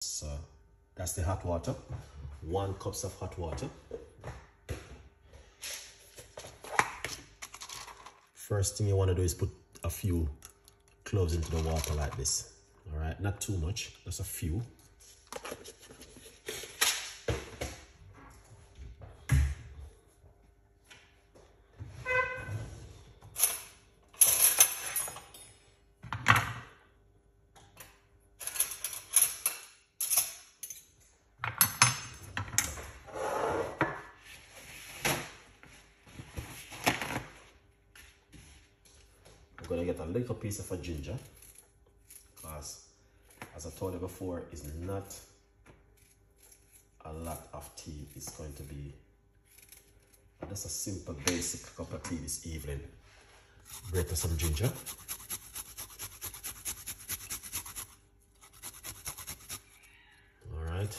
So that's the hot water. 1 cup of hot water. First thing you want to do is put a few cloves into the water like this. All right, not too much, just a few. I'm gonna get a little piece of a ginger, because as I told you before, it's not a lot of tea. It's going to be just a simple basic cup of tea this evening. Grate some ginger. All right,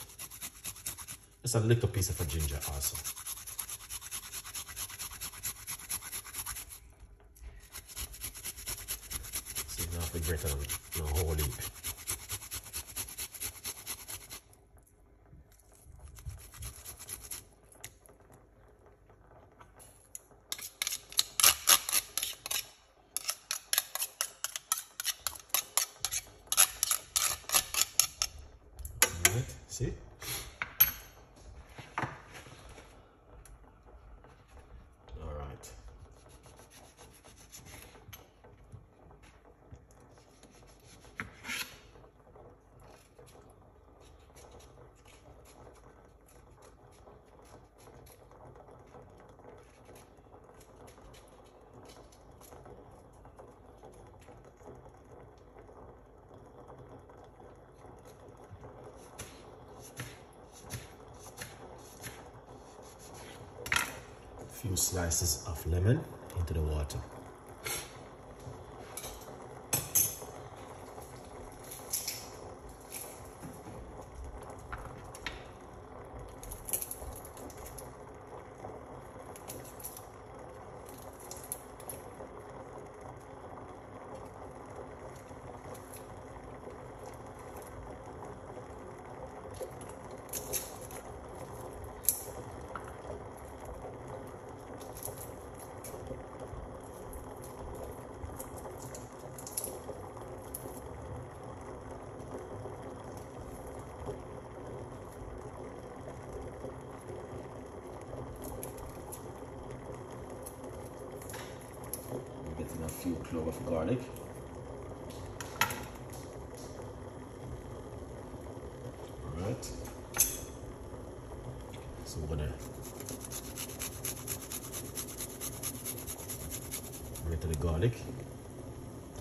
just a little piece of a ginger also. The greater than the whole heap. All right, see? All right. Few slices of lemon into the water. Getting a few cloves of garlic. All right. So we're gonna grate the garlic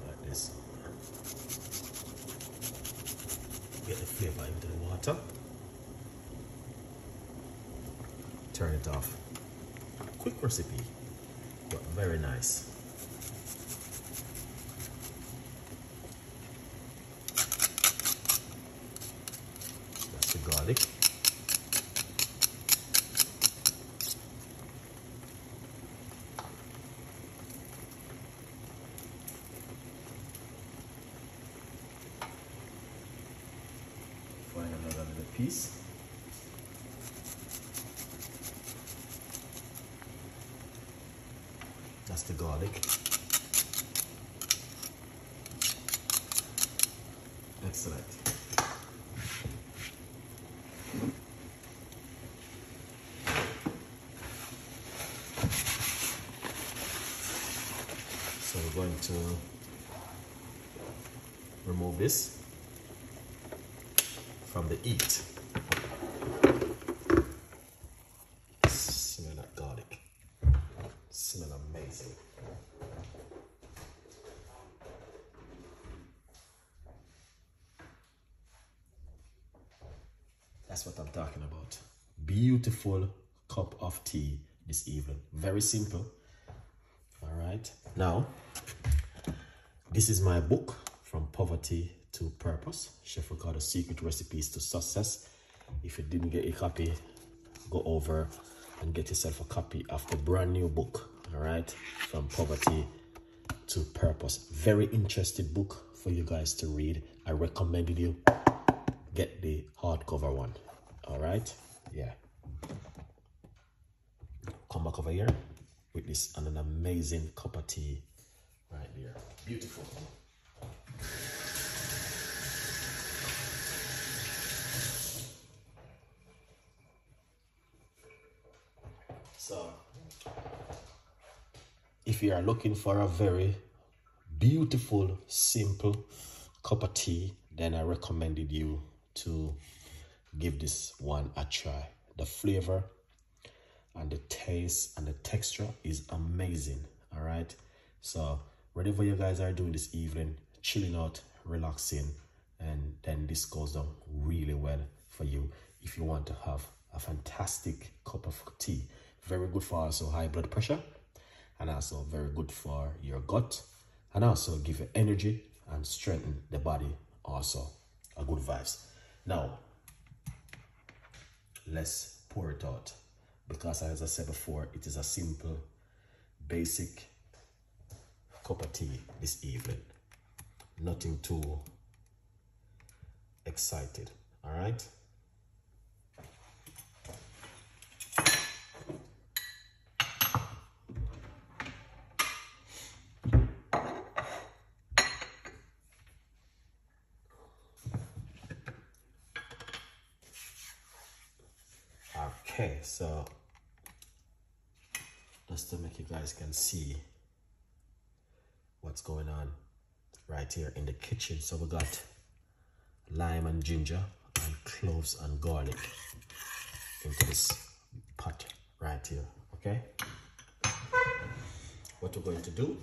like this. Get the flavor into the water. Turn it off. Quick recipe, but very nice. That's the garlic. Find another little piece. That's the garlic. Excellent. So we're going to remove this from the heat. Smell that garlic. Smell amazing. That's what I'm talking about. Beautiful cup of tea this evening. Very simple. All right. Now, this is my book, From Poverty to Purpose, Chef Ricardo Secret Recipes to Success. If you didn't get a copy, go over and get yourself a copy of the brand new book. All right. From Poverty to Purpose. Very interesting book for you guys to read. I recommended you get the hardcover one. All right, yeah. Come back over here with this and an amazing cup of tea right there. Beautiful. So if you are looking for a very beautiful, simple cup of tea, then I recommended you to give this one a try. The flavor and the taste and the texture is amazing. All right, so whatever you guys are doing this evening, chilling out, relaxing, and then this goes down really well for you if you want to have a fantastic cup of tea. Very good for also high blood pressure, and also very good for your gut, and also give you energy and strengthen the body. Also a good vibes. Now let's pour it out, because as I said before, it is a simple, basic cup of tea this evening. Nothing too excited. All right. Okay, so just to make you guys can see what's going on right here in the kitchen. So we got lime and ginger and cloves and garlic into this pot right here. Okay, what we're going to do,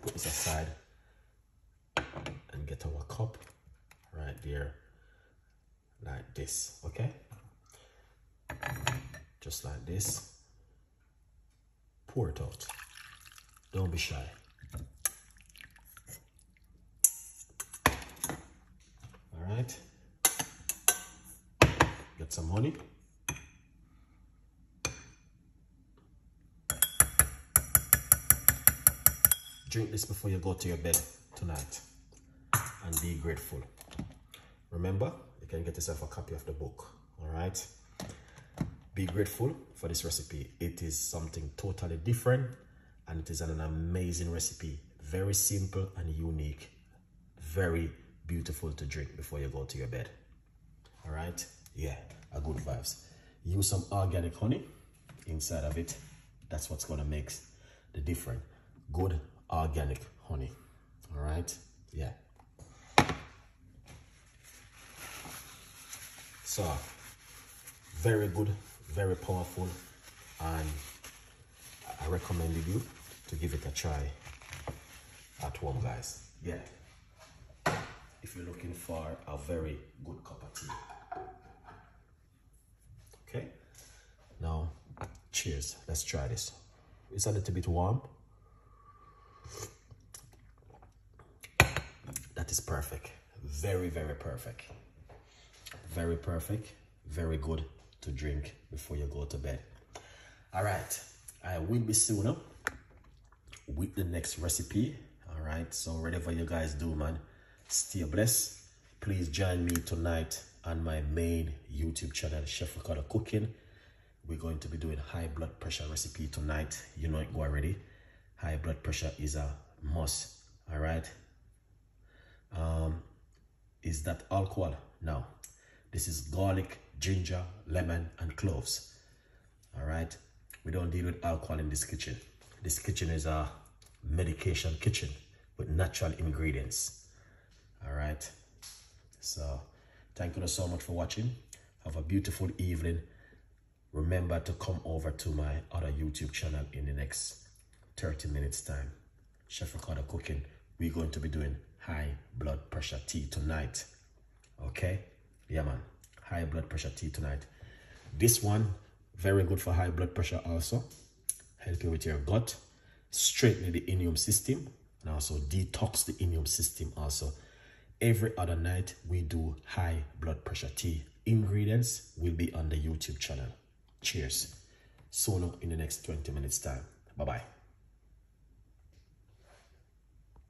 put this aside and get our cup right there like this. Okay, just like this. Pour it out. Don't be shy. All right. Get some honey. Drink this before you go to your bed tonight, and be grateful. Remember, you can get yourself a copy of the book. All right. Be grateful for this recipe. It is something totally different, and it is an amazing recipe. Very simple and unique. Very beautiful to drink before you go to your bed. All right. Yeah, a good vibes. Use some organic honey inside of it. That's what's gonna make the difference. Good organic honey. All right. Yeah. So very good, very powerful, and I recommended you to give it a try at home, guys. Yeah, if you're looking for a very good cup of tea. Okay, now cheers. Let's try this. It's a little bit warm. That is perfect. Very, very perfect. Very perfect. Very good to drink before you go to bed. All right, I will be sooner with the next recipe. All right, so whatever you guys do, man, stay blessed. Please join me tonight on my main YouTube channel, Chef Ricardo Cooking. We're going to be doing high blood pressure recipe tonight. You know it already. High blood pressure is a must. All right. Is that alcohol? No. This is garlic, ginger, lemon, and cloves. All right. We don't deal with alcohol in this kitchen. This kitchen is a medication kitchen with natural ingredients. All right. So thank you so much for watching. Have a beautiful evening. Remember to come over to my other YouTube channel in the next 30 minutes time. Chef Ricardo Cooking. We're going to be doing high blood pressure tea tonight. Okay? Yeah, man. High blood pressure tea tonight. This one, very good for high blood pressure also. Help you with your gut. Strengthen the immune system. And also detox the immune system also. Every other night, we do high blood pressure tea. Ingredients will be on the YouTube channel. Cheers. Soon in the next 20 minutes time. Bye-bye.